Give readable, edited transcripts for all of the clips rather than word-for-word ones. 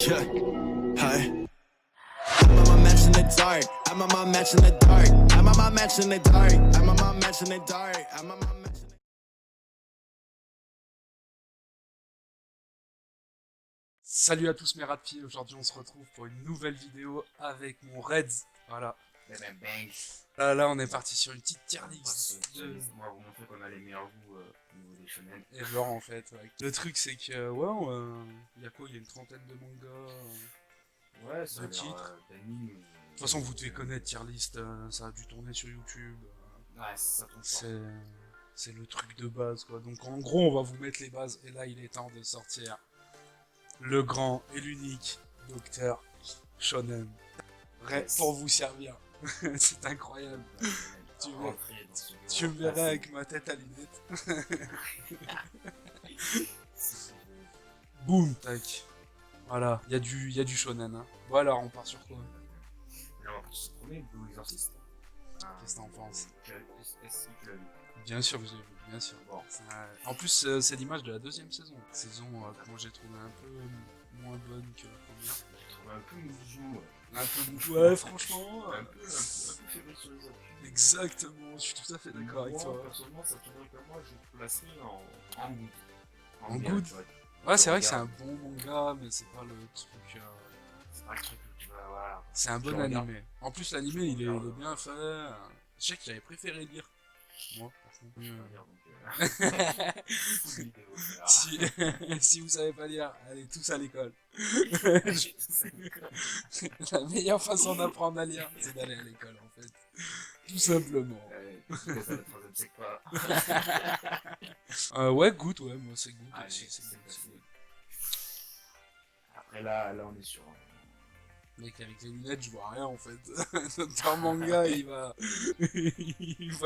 Yeah, hi. I'm on my match in the dark. I'm on my match in the dark. I'm on my match in the dark. I'm on my match in the dark. I'm on my match in the Salut à tous mes rats de pied, aujourd'hui on se retrouve pour une nouvelle vidéo avec mon Reds, voilà. Là on est parti sur une petite tier list On va vous montrer qu'on a les meilleurs goûts au niveau des shonen. et genre en fait. Ouais. Le truc c'est que il y a quoi, il y a une trentaine de mangas. Ouais, ça de a l'air titres. d'anime. De toute façon vous devez connaître tier list, ça a dû tourner sur YouTube. Ouais, ça tombe fort. C'est le truc de base quoi. Donc en gros on va vous mettre les bases et là il est temps de sortir le grand et l'unique Docteur Shonen. Yes. Pour vous servir. C'est incroyable. Tu me Tu verras avec ma tête à lunettes. Boum, tac. Voilà, il y a du shonen. Hein. Bon alors, on part sur quoi? Là, on va se promener, Blue Exorcist. Qu'est-ce que t'en penses? Est-ce que tu l'as vu? Bien sûr que j'ai vu, bien sûr. Bon. En plus, c'est l'image de la deuxième saison. Saison que moi j'ai trouvé un peu moins bonne que la première. J'ai trouvé un peu moujou. Un peu mou. Ouais, franchement. Un peu faible sur les appuis. Exactement, je suis tout à fait d'accord avec toi. Personnellement, ça tourne comme moi, je le placerai en good. En bien, good? tu vois. Ouais, c'est vrai que Regarde. c'est un bon manga, mais c'est pas le truc. C'est pas le truc où tu vas, voilà. C'est un Je bon le regarde. animé. En plus, l'animé, il est bien fait. Je sais que j'avais préféré lire. Moi, franchement. Je le regarde, donc, full vidéo, voilà. Si vous savez pas lire, allez tous à l'école. J'ai tout ça. La meilleure façon d'apprendre à lire, c'est d'aller à l'école, en fait. Tout simplement. C'est la troisième, c'est quoi? Ouais, good, ouais, moi c'est good. Allez, aussi, c'est good, passé. good. Après là on est sur Mec, avec les lunettes, je vois rien en fait. Notre manga, il va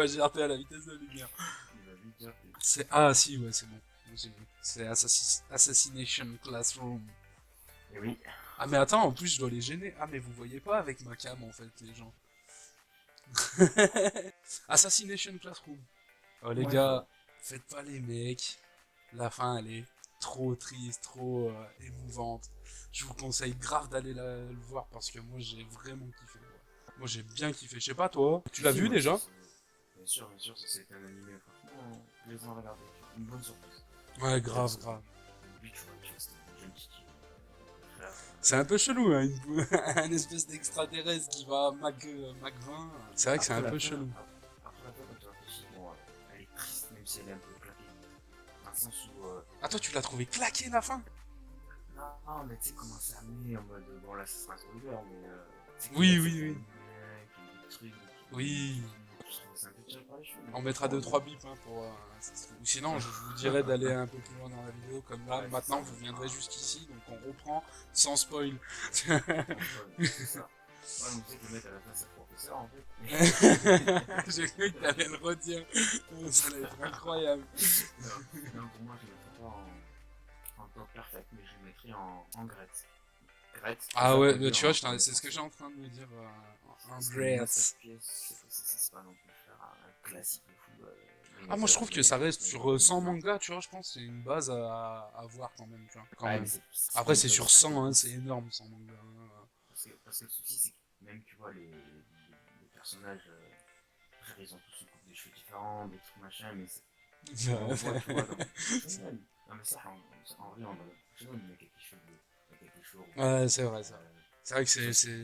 gerter à la vitesse de la lumière. il va vite dire que C'est ah si, ouais, c'est bon. J'ai vu. C'est Assassination Classroom. et oui, Ah mais attends, en plus je dois les gêner. Ah mais vous voyez pas avec ma cam en fait les gens. Assassination Classroom. Oh les Ouais, gars, faites pas les mecs. La fin elle est trop triste, trop émouvante. Je vous conseille grave d'aller le voir parce que moi j'ai vraiment kiffé. Ouais. Moi j'ai bien kiffé. Je sais pas toi. Tu l'as vu moi, déjà? bien sûr, ça c'est un animé franchement plaisant à regarder, une bonne surprise. Ouais, grave, grave. Oui, tu vois, c'est une jeune petite frère. C'est un peu chelou, hein, un espèce d'extraterrestre qui va Mach 20. C'est vrai que c'est un peu chelou. Après la fin, quand tu réfléchis, bon, elle est triste même si elle est un peu claquée. Dans le sens où Ah toi tu l'as trouvé claqué la fin? non, mais tu sais comment c'est amené en mode bon là ça sera spoiler, mais tu sais qu'il Oui, y a oui, cette oui. lumière, qu'il y a des trucs, Oui. je trouve ça un peu tiré par les cheveux. On mettra 2-3 bips hein, pour... ou sinon, je vous dirais d'aller un peu plus loin dans la vidéo, comme là, Ouais, maintenant, c'est ça. vous viendrez jusqu'ici, donc on reprend sans spoil. C'est ça. Ouais, mais tu sais que le mec à la fin c'est le professeur en fait. J'ai cru que t'allais le redire, ça allait être incroyable. Non, pour moi je le mettrais pas en top perfect, mais je le mettrais en Gretz. Gretz. Ah ouais, mais tu vois, c'est ce que j'ai en train de me dire en Great. C'est pas non plus faire un classique de fou. Ah, moi je trouve que ça reste sur 100 mangas, tu vois, je pense que c'est une base à voir quand même, tu vois. Quand même. Après, c'est sur 100, hein, c'est énorme 100 mangas. Hein. Parce que le souci, c'est que même, tu vois, les personnages, ils ont tous une coupe de cheveux différents, des trucs machin, mais on voit, tu vois, non, mais ça, en vrai, on va il y a quelques cheveux bleus, il y a quelques cheveux roux. Ouais, c'est vrai, ça. C'est vrai que c'est...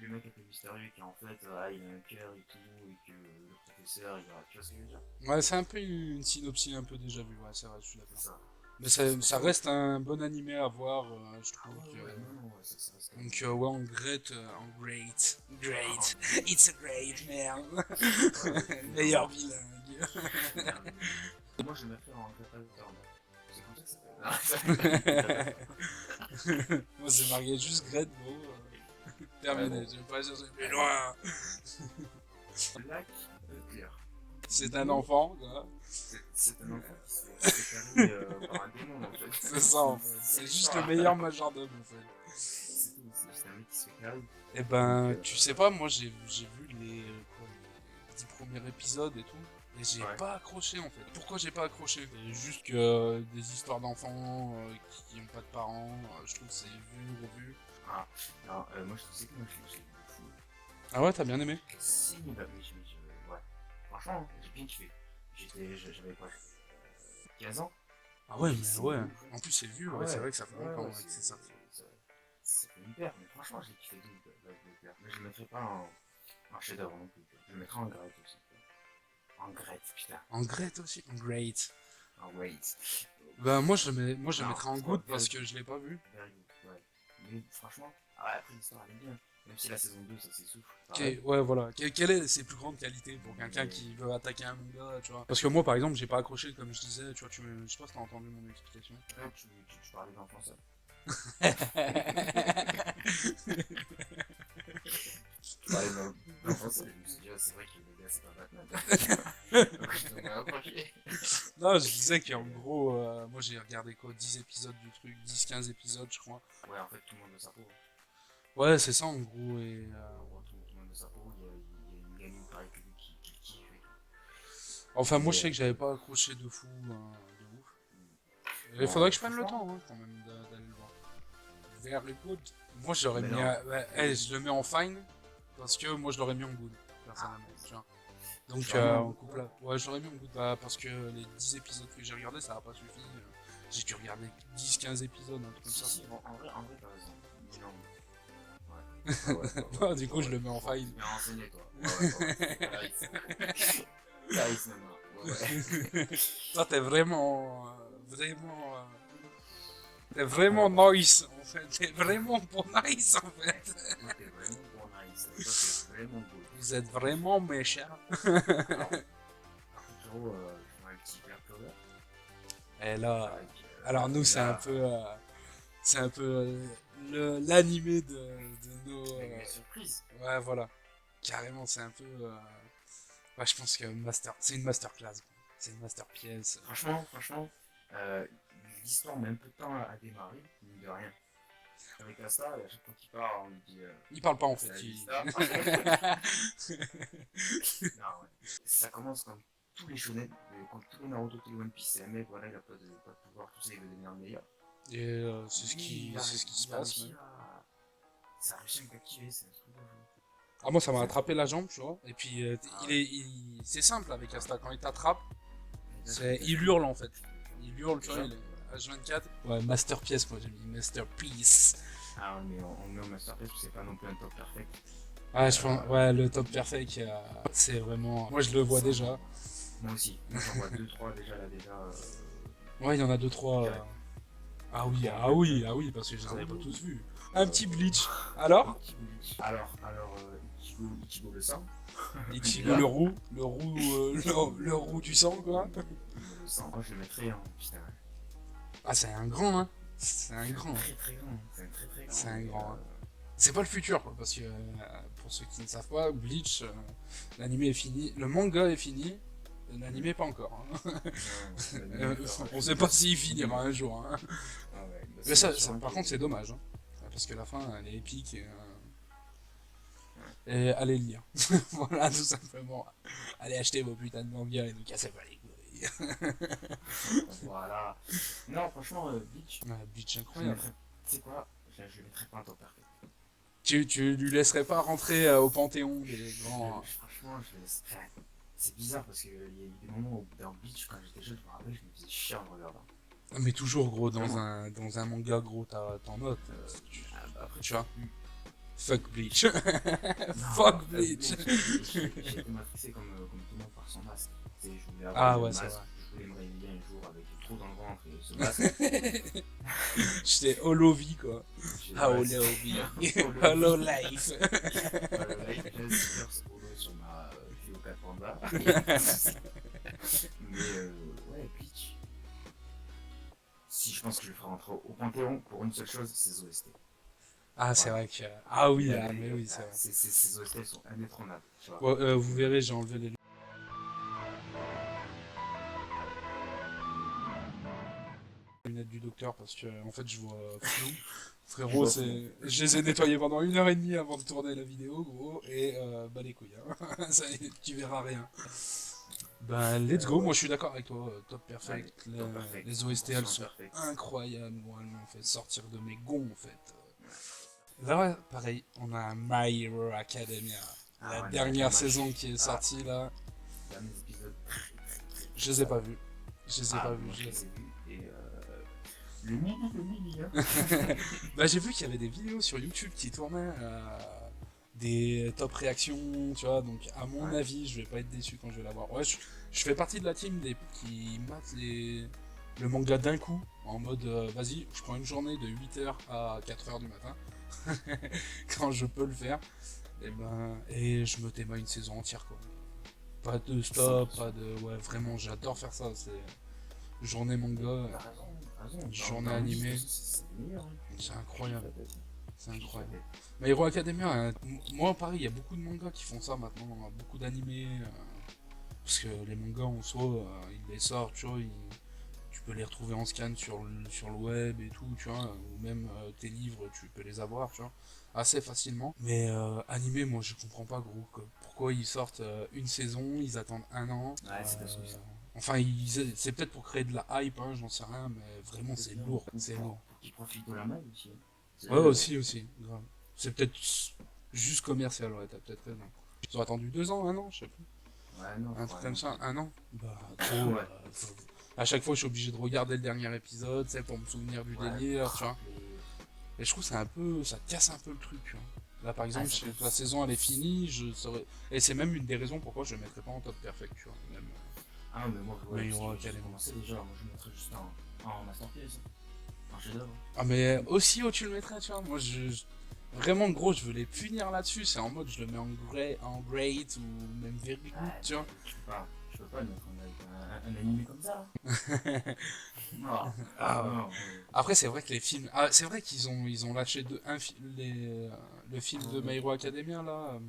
Le mec un peu mystérieux qui, en fait, il a un cœur et tout, et que le professeur, il va. Tu vois ce que je veux dire? Ouais, c'est un peu une synopsie un peu déjà vue, ouais, c'est vrai, je suis d'accord. C'est ça. Mais ça reste un bon animé à voir, je trouve. Ça reste Donc, ouais, en great, great, it's a great man. Meilleur bilingue. Moi, je le mettrais en préparateur. C'est comme ça que ça s'appelle. Moi, c'est marqué juste great, gros. Terminé, je vais pas chercher plus loin. Black Clear. C'est un enfant, quoi. C'est un enfant qui se fait carrer par un démon, en fait. C'est ça, en fait. C'est juste le meilleur majordome, en fait. C'est tout, c'est juste un mec qui se fait carrer. Eh ben, tu sais pas, moi, j'ai vu les 10 premiers épisodes et tout. Et j'ai Ouais. pas accroché en fait. Pourquoi j'ai pas accroché? C'est juste que des histoires d'enfants qui ont pas de parents, je trouve que c'est vu, revu. Ah, non, moi je sais que moi je l'ai vu de fou. Ah ouais, t'as bien aimé? Si, bah, ouais. Franchement, j'ai bien kiffé. J'avais quoi, 15 ans? Ah ouais, J'ai mais essayé ouais. de ouf. En plus, c'est vu, Ah ouais, c'est ouais, vrai que ça fait ouais, longtemps ouais, ouais, que c'est sorti. ça fait hyper, mais franchement, j'ai kiffé de ouf, Black Butler. Mais je le mettrais pas en chef-d'œuvre non plus. Je le mettrais en great aussi. En great, putain. En great aussi? En great. En wait. Bah moi je le Non, mettrais en quoi, good parce que je l'ai pas vu. very good, ouais. Mais franchement, ah ouais, après l'histoire elle est bien. Même si la saison 2 ça s'essouffle. Ouais voilà. Quelle est ses plus grandes qualités pour quelqu'un qui veut attaquer un manga, tu vois? Parce que moi par exemple j'ai pas accroché comme je disais, tu vois, je sais pas si t'as entendu mon explication. Ouais, tu parlais d'enfant ça. Tu parlais d'enfant ça, je me suis dit, ah, c'est vrai que le gars c'est pas Batman. Donc je t'en ai approché. Non, je disais qu'en gros, moi j'ai regardé quoi, 10 épisodes du truc, 10-15 épisodes je crois. Ouais, en fait, tout le monde de sa peau. Ouais, c'est ça en gros, et... Tout le monde de sa peau, il y a une gamine pareille que lui qui kiffe et tout. Enfin moi je sais que j'avais pas accroché de fou, de ouf. Il faudrait que je prenne le temps hein, quand même d'aller le voir. Very good. Moi j'aurais Mais mis... non. je le mets en fine, parce que moi je l'aurais mis en good, personnellement, tu vois. Donc Tu l'aurais mis en en good? couple là. Ouais, je l'aurais mis en good, bah, parce que les 10 épisodes que j'ai regardés, ça a pas suffi. J'ai dû regarder 10-15 épisodes, un truc comme Si, ça. si, en vrai, t'as raison. Mais non. Ouais. Ah ouais, Ouais, du coup, je le mets en faille. Tu m'as renseigné, toi. Ouais. Caris maintenant. Ouais. Toi, t'es vraiment. T'es vraiment nice, en fait. T'es vraiment pour nice, en fait. Toi, t'es vraiment bon nice. Toi, t'es vraiment beau. Vous êtes vraiment méchants. Alors, frérot, je vois un petit Black Clover. Et là. Avec, Alors, nous, c'est là, un peu. C'est un peu l'animé de nos. avec mes surprises. Ouais, voilà. Carrément, c'est un peu. Ouais, je pense que c'est une masterclass. Quoi. C'est une masterpiece. Franchement, l'histoire met un peu de temps à démarrer, mine de rien. Avec Asta, à chaque fois qu'il part, on lui dit. Il parle pas en fait. Ça Il... dit ça. Non, ouais. Ça commence comme tous les shonen, comme tous les Naruto, tous les One Piece, c'est un mec, voilà, il a pas de pouvoir, tout ça, il veut devenir le meilleur. Et c'est ce Lui, qui se il a passe. réussi Même. Ça a réussi à me captiver, c'est un truc de fou. Ah, moi ça m'a attrapé la jambe, tu vois. Et puis c'est simple avec Asta. Quand il t'attrape, il hurle en fait. Il hurle, tu vois, il est H24. Ouais, masterpiece, moi j'ai mis masterpiece. Ah, on le met en masterpiece parce que c'est pas non plus un top perfect. Ouais, je pense, ouais, le top perfect, c'est vraiment. Moi je le vois déjà. Moi aussi. Moi j'en vois 2-3 déjà là, déjà. Ouais, il y en a 2-3. Ah oui, parce que je les avais pas tous vus. Un petit Bleach. Alors Alors, Ichigo le sang. Ichigo le roux, le roux du sang, quoi. Le sang, moi je le mettrais en putain. Ah, c'est un grand, hein. C'est un grand. Très très grand. C'est un très très grand. C'est un grand. C'est pas le futur, quoi, parce que pour ceux qui ne savent pas, Bleach, l'anime est fini, le manga est fini, l'anime pas encore. Hein. On sait pas s'il finira un jour. Hein. Ah ouais, bah, Mais ça, par contre, c'est dommage, hein, parce que la fin, elle est épique. Et allez le lire. Voilà, tout simplement. Allez acheter vos putains de mangas et ne cassez pas les couilles. Voilà. Non, franchement, Bleach. Ouais, Bleach, Tu incroyable. sais quoi? Je le mettrais pas en top perfect. Tu lui laisserais pas rentrer au panthéon des grands. Franchement, c'est bizarre parce qu'il y a eu des moments où dans Bleach, quand j'étais jeune, je me rappelle, je me faisais chier en le regardant. Mais toujours, gros, dans un manga, gros, t'en notes. Après, Tu vois. Fuck Bleach. Non, Fuck Bleach. J'ai été matrixé comme tout le monde par son masque. Tu sais, je voulais avoir Ah le ouais, masque, c'est vrai. je voulais me réveiller un jour avec trop dans le ventre et ce masque. J'étais Holovi, quoi. Ah, Holovi. Holo Life. J'ai un sticker Holo sur ma Fio4 Panda. Mais ouais, Bleach. Si je pense que je le ferai rentrer au Panthéon pour une seule chose, c'est les OST. Ah, c'est vrai que. Ah oui, mais oui, c'est vrai. Ces OST sont indétrônables. Tu vois. Ouais, vous verrez, j'ai enlevé les lunettes du docteur parce que en fait je vois flou. Frérot, je les ai nettoyés pendant 1h30 avant de tourner la vidéo, gros, et bah les couilles, hein. Ça, tu verras rien. Ben, let's go, moi je suis d'accord avec toi, Top Perfect, Allez, Top Perfect, les OST elles 100% sont Perfect. incroyables, moi elles m'ont fait sortir de mes gonds en fait. Là, pareil, on a My Hero Academia, la Ah ouais, dernière moi, saison qui est sortie là, dernier épisode je les ai pas vus, je les ai pas vus, moi je je les les ai vus et le nid, hein. Bah j'ai vu qu'il y avait des vidéos sur YouTube qui tournaient, des top réactions, tu vois, donc à mon Ouais. avis, je vais pas être déçu quand je vais la voir. Ouais, je fais partie de la team qui matent le manga d'un coup, en mode, vas-y, je prends une journée de 8h à 4h du matin, quand je peux le faire, et je me téma une saison entière, quoi. Pas de stop, 100%. pas de... Ouais, vraiment, j'adore faire ça, c'est journée manga, T'as raison, t'as raison. journée Dans le lit, animée, c'est le meilleur. Hein. c'est Je kiffe incroyable. la tête. C'est Je kiffe la incroyable. tête. My Hero Academia, moi pareil, il y a beaucoup de mangas qui font ça maintenant, beaucoup d'animés, parce que les mangas en soi, ils les sortent, tu vois, tu peux les retrouver en scan sur le web et tout, tu vois, ou même tes livres, tu peux les avoir, tu vois, assez facilement. Mais animé, moi je comprends pas gros, pourquoi ils sortent une saison, ils attendent un an. Ouais, c'est parce que ça. Enfin, c'est peut-être pour créer de la hype, hein, j'en sais rien, mais vraiment c'est lourd, c'est lourd. Pour qu'ils profitent de la maille aussi. Hein. Ouais, aussi, grave. C'est peut-être juste commercial, ouais, t'as peut-être raison. Ils ont attendu 2 ans, un an, je sais plus. Ouais, non, Un truc comme ça, un an. Bah, trop. Ouais. À chaque fois, je suis obligé de regarder le dernier épisode, c'est pour me souvenir du délire, tu vois. Et je trouve que c'est un peu, ça casse un peu le truc, tu vois. Là, par exemple, ça la saison elle est finie, je saurais. Et c'est même une des raisons pourquoi je ne mettrais pas en top perfect, tu vois. Même, Ah non, mais moi, ouais, My parce Hero que j'ai Academia. commencé déjà, moi je mettrais juste en masterpiece. Un chef-d'œuvre. Ah, mais aussi où tu le mettrais, tu vois. Moi, vraiment, gros, je veux les punir là-dessus. C'est en mode, je le mets en great ou même very good, Ouais, tu vois. je peux pas le mettre un animé comme ça. Non, Ah, ouais. non. Après, c'est vrai que les films. Ah, c'est vrai ils ont lâché le film de My Hero Academia, là, Ouais.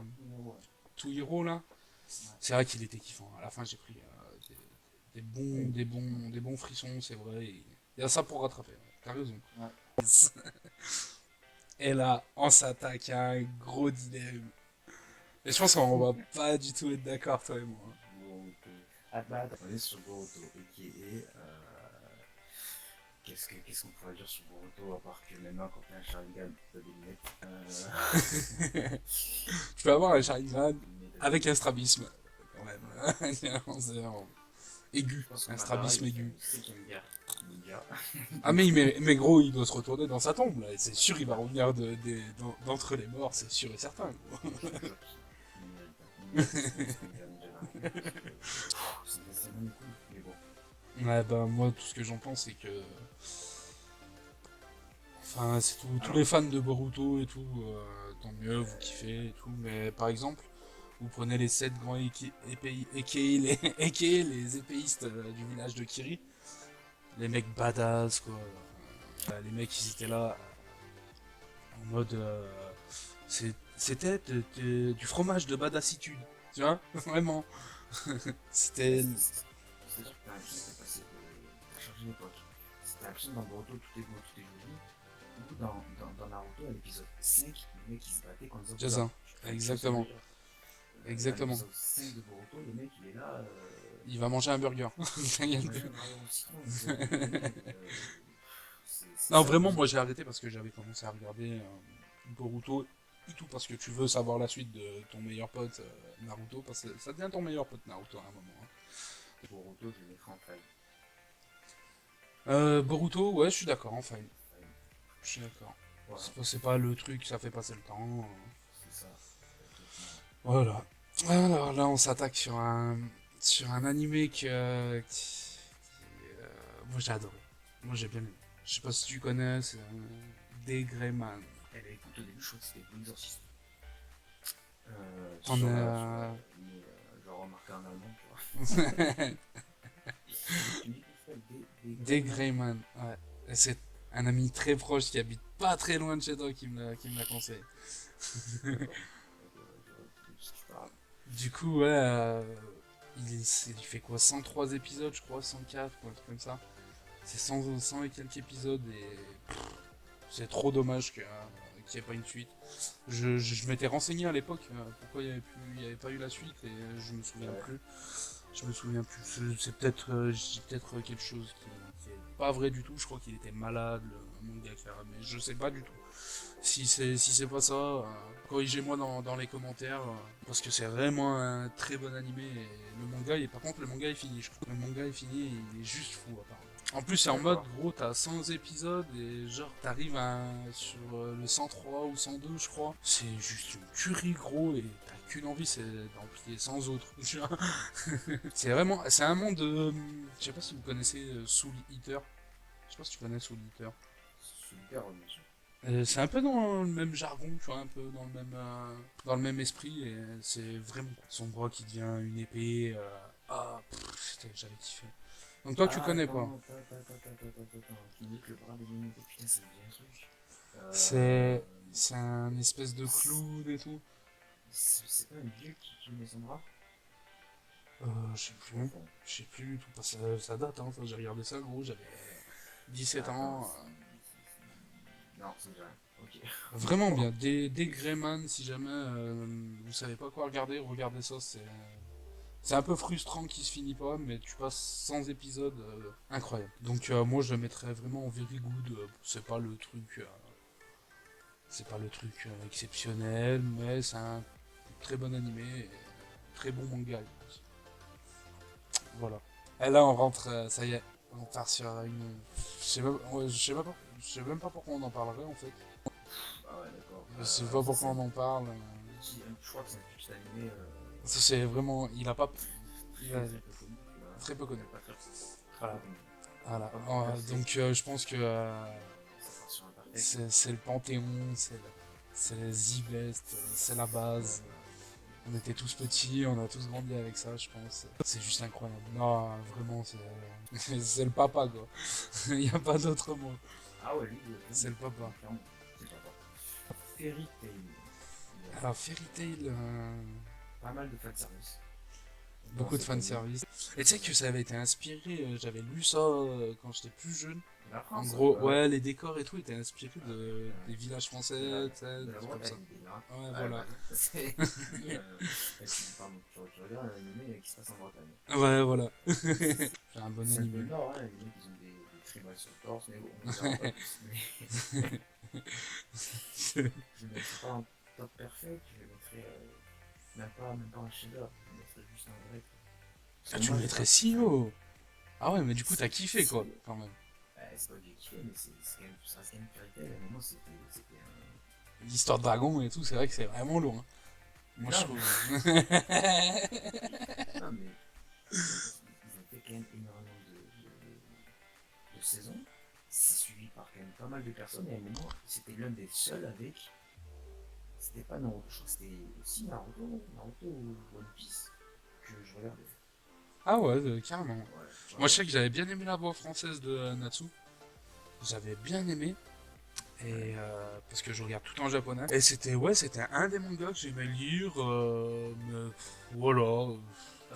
To Hero, là. C'est vrai qu'il était kiffant. À la fin, j'ai pris des bons frissons, c'est vrai. Il y a ça pour rattraper. Ouais. T'as raison. Ouais. Et là, on s'attaque à un gros dilemme. Et je pense qu'on va pas du tout être d'accord, toi et moi. Boruto. Ah bah, attends, on est sur Boruto, qui est. Qu'est-ce qu'on pourrait dire sur Boruto, à part que maintenant, quand t'as un Sharingan, t'as des lunettes. Tu peux avoir un Sharingan avec un strabisme, quand même. C'est aigu, un strabisme aigu. C'est qu'il aime bien. Ah mais gros, il doit se retourner dans sa tombe, là. C'est sûr, il va revenir d'entre les morts, c'est sûr et certain. Gros. Mais bon. Ouais, bah moi, tout ce que j'en pense, c'est que... Enfin, c'est tous les fans de Boruto et tout, tant mieux, vous kiffez et tout, mais par exemple, vous prenez les 7 grands les épéistes du village de Kiri, les mecs badass, quoi. Les mecs, ils étaient là en mode... c'était du fromage de badassitude, tu vois. Vraiment. C'était... C'est-à-dire que t'as l'impression que t'as changé d'époque. T'as l'impression que dans Boruto, tout est beau, tout est joli. Du coup, dans Naruto, à l'épisode 5, le mec il se battait contre Zabuza. Jason, exactement. Exactement. Dans l'épisode 5 de Boruto, le mec il est là. Il va manger un burger. Non, vraiment, moi j'ai arrêté parce que j'avais commencé à regarder Boruto et tout parce que tu veux savoir la suite de ton meilleur pote Naruto, parce que ça devient ton meilleur pote Naruto à un moment. Hein. Boruto, je le mettrai en faille. Boruto, ouais, je suis d'accord, enfin. Je suis d'accord. Voilà. C'est pas le truc, ça fait passer le temps. C'est ça. Voilà. Alors là, on s'attaque sur un animé moi j'ai adoré. Moi j'ai bien aimé. Je sais pas si tu connais, c'est Degreyman. Eh ben écoute, au début, je crois que c'était l'exorcisme. T'en as... Mais je l'ai remarqué en allemand, tu vois. Degreyman, ouais. Et c'est un ami très proche qui habite pas très loin de chez toi qui me l'a conseillé. Du coup, ouais, il fait quoi, 103 épisodes, je crois, 104, ou un truc comme ça. C'est 100 et quelques épisodes et c'est trop dommage qu'il n'y ait pas une suite. Je m'étais renseigné à l'époque pourquoi il n'y avait pas eu la suite et je me souviens plus. Je me souviens plus. C'est peut-être je dis peut-être quelque chose qui est pas vrai du tout. Je crois qu'il était malade, le mangaka, mais je sais pas du tout. Si c'est pas ça, corrigez-moi dans les commentaires, parce que c'est vraiment un très bon animé. Et le manga, par contre, le manga est fini, je crois. Le manga est fini, et il est juste fou, apparemment. En plus, c'est en mode, gros, t'as 100 épisodes, et genre, t'arrives sur le 103 ou 102, je crois. C'est juste une tuerie, gros, et t'as qu'une envie, c'est d'en plier 100 autres. Tu vois. C'est un monde de... Je sais pas si vous connaissez Soul Eater. Je sais pas si tu connais Soul Eater. Super, bien sûr. C'est un peu dans le même jargon, tu vois, un peu dans le même esprit, et c'est vraiment cool. Son bras qui devient une épée, j'avais kiffé. Donc toi, tu connais pas. Attends. Tu dis que le bras devient une épée, putain, ça me dit un truc. C'est un espèce de clown et tout. C'est pas une vieux qui met son bras? Je sais plus du tout, parce que ça date, hein, j'ai regardé ça, gros, j'avais 17 ans. Non, c'est déjà rien. Ok. Vraiment bien, des Greyman, si jamais vous savez pas quoi regarder, regardez ça, c'est un peu frustrant qu'il se finit pas, mais tu passes 100 épisodes incroyable. Donc moi je le mettrais vraiment en very good, c'est pas le truc exceptionnel, mais c'est un très bon animé, et très bon manga. Voilà. Et là on rentre, ça y est, on part sur une... Je sais même pas pourquoi on en parlerait en fait. Ah ouais, d'accord. Je sais pas pourquoi on en parle. Je crois que c'est un petit animé. C'est vraiment... Il a pas... Il a Très peu connu. très peu connu. Pas très Voilà. connu. Voilà. Donc je pense que Ça part sur un parfait. c'est le Panthéon, c'est les Z-Best, c'est la base. On était tous petits, on a tous grandi avec ça, je pense. C'est juste incroyable. Non, vraiment, c'est le papa, quoi. Il n'y a pas d'autre mot. Ah ouais, lui, C'est le papa. clairement, c'est le papa. Fairy Tail. Il y a Alors, Fairy Tail, pas mal de fanservice. beaucoup de fanservice. Et tu sais que ça avait été inspiré, j'avais lu ça quand j'étais plus jeune. La En France, gros, ouais, les décors et tout étaient inspirés des villages français, tu sais, de des la trucs comme ça. Bretagne. Ouais, voilà. C'est. Pardon, je regarde un animé qui se passe en Bretagne. Ouais, voilà. C'est un bon C'est un peu animé. le nord, hein, les mecs ils ont des tribales sur le torse, mais bon, on dira pas plus. Mais je ne mettrai pas un top perfect, je le mettrai même pas un chef-d'œuvre, je le mettrai juste un vrai. Ah, tu le mettrais si haut. Ah ouais, mais du coup, t'as kiffé, quoi, quand même. C'est pas que j'ai kiffé, mais c'est quand même, ça reste quand même Fairy Tail, à un moment c'était un. L'histoire de dragon et tout, c'est vrai que c'est vraiment lourd. Hein. Moi, je Non, trouve. Non, mais ils ont fait quand même énormément de saisons. C'est suivi par quand même pas mal de personnes. Et à un moment, c'était l'un des seuls avec. C'était pas Naruto, je crois que c'était aussi Naruto ou One Piece que je regardais. Ah ouais, carrément. Ouais, Moi, je sais que j'avais bien aimé la voix française de Natsu. J'avais bien aimé. Et parce que je regarde tout en japonais. Et c'était un des mangas que j'aimais lire. Mais voilà,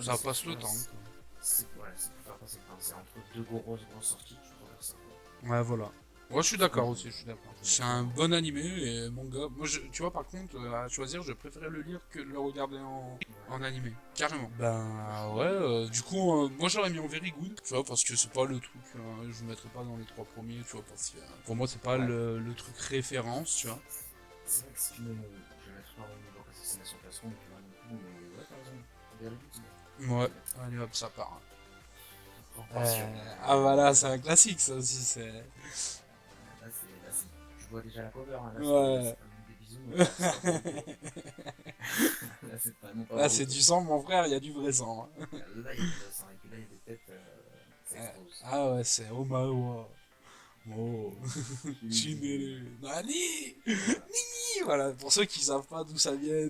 ça passe le temps. Quoi. C'est pour faire passer le temps. C'est entre deux grosses sorties, tu peux faire ça. Ouais, voilà. Moi, je suis d'accord aussi, je suis d'accord. C'est un bon animé et manga. Moi, tu vois, par contre, à choisir, je préférais le lire que de le regarder en animé. Carrément. Ben, ouais, du coup, moi, j'aurais mis en very good, tu vois, parce que c'est pas le truc, je vous mettrai pas dans les 3 premiers, tu vois, parce que pour moi, c'est pas le truc référence, tu vois. C'est vrai que si tu me. Je vais mettre pas en niveau assassination classroom, tu vois, non plus, mais ouais, t'as raison. Very good, Ouais, allez hop, ça part. Passion. Ah, voilà, c'est un classique, ça aussi, c'est. Là, je vois déjà la cover. Hein. Là, Ouais. c'est pas des bisous. Là, c'est pas non pas. Là, c'est du sang, mon frère, il y a du vrai sang. Hein. Là, il y a du sang, et puis là, il y a des têtes. Ça explose. Ah ouais, c'est Omawa. Oh, Chinere, Nani, Nini. Voilà, pour ceux qui savent pas d'où ça vient,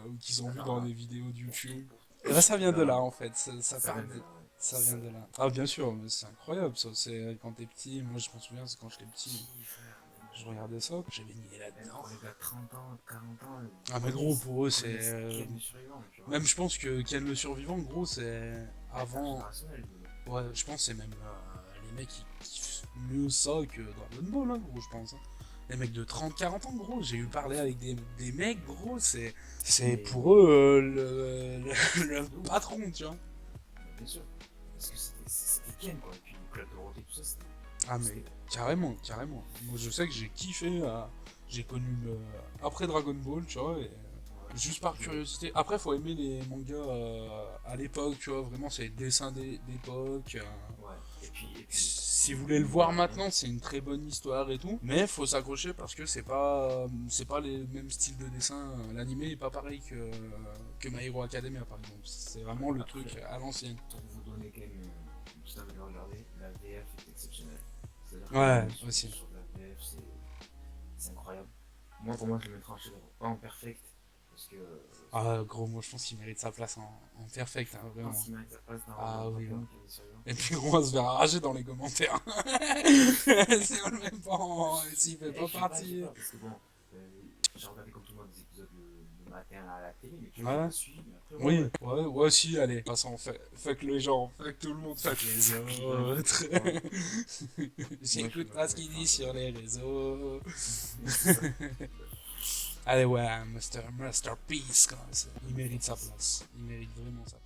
ou qui ont vu dans des vidéos de YouTube. Et là, ça vient de là, en fait. Ça vient de là. Ah, bien sûr, mais c'est incroyable, ça. C'est quand t'es petit. Moi, je m'en souviens, c'est quand j'étais petit. Je regardais ça, j'avais nié là-dedans. Pour les gars de 30 ans, 40 ans. Ah, mais gros, pour eux, c'est. Ken le survivant, tu vois. Même, je pense que Ken le survivant, gros, c'est. Avant. Ouais, je pense que c'est même les mecs qui kiffent mieux ça que Dragon Ball, hein, gros, je pense. Hein. Les mecs de 30-40 ans, gros, j'ai eu parler avec des mecs, gros, c'est pour eux le patron, tu vois. bien sûr. Parce que c'était Ken, quoi. Et puis le club Dorothée, tout ça, c'était. Ah mais carrément, carrément. Moi je sais que j'ai kiffé, j'ai connu le après Dragon Ball, tu vois, et, juste par curiosité. Après faut aimer les mangas à l'époque, tu vois, vraiment c'est les dessins d'époque. Ouais. Et puis. Si vous voulez le voir maintenant, c'est une très bonne histoire et tout, mais faut s'accrocher parce que c'est pas les mêmes styles de dessin. L'animé est pas pareil que My Hero Academia par exemple. C'est vraiment le Après, truc à l'ancienne. Pour vous donner quand même une petite envie de le regarder, la VF est exceptionnelle. C'est-à-dire que Ouais, l'animation aussi. sur la VF, c'est incroyable. Moi, pour moi, je le mettrais en chef-d'œuvre, pas en perfect, parce que Ah gros, moi je pense qu'il mérite sa place en perfect, hein, vraiment. pense qu'il mérite sa place dans Ah le oui, top oui. 1 qui est sur lui. Et puis on va se faire arracher dans les commentaires. Si on le met pas s'il fait Et pas je sais partie. parce que bon, j'ai regardé comme tout le monde des épisodes le matin à la télé, mais tu Ouais. vois, je suis, mais après, Oui, ouais, si, allez. De toute façon, fuck les gens, fuck tout le monde, fuck les autres. J'écoute pas ce qu'il dit sur les réseaux. Allez, ouais, Masterpiece, quoi. Il mérite sa place. Il mérite vraiment sa place.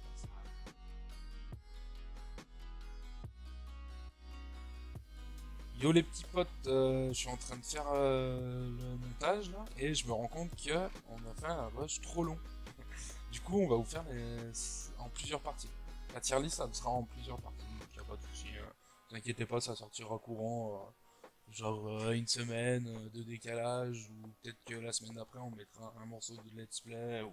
Yo les petits potes, je suis en train de faire le montage là, et je me rends compte que on a fait un rush trop long. Du coup, on va vous faire en plusieurs parties. La tier list, ça sera en plusieurs parties, donc y a pas de souci. Ne vous inquiétez pas, ça sortira courant, genre une semaine de décalage, ou peut-être que la semaine d'après, on mettra un morceau de let's play, ou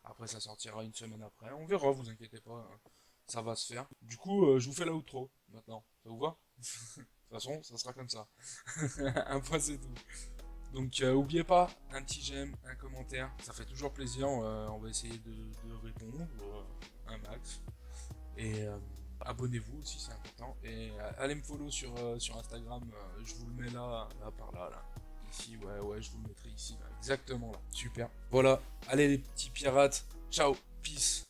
après ça sortira une semaine après. On verra, vous inquiétez pas, hein. Ça va se faire. Du coup, je vous fais l'outro maintenant. Ça vous va? De toute façon, ça sera comme ça. Un point, c'est tout. Donc, oubliez pas, un petit j'aime, un commentaire, ça fait toujours plaisir. On va essayer de répondre un max. Et abonnez-vous aussi, c'est important. Et allez me follow sur Instagram, je vous le mets là par là, là. Ici, ouais, je vous le mettrai ici, là, exactement là. Super. Voilà, allez les petits pirates, ciao, peace.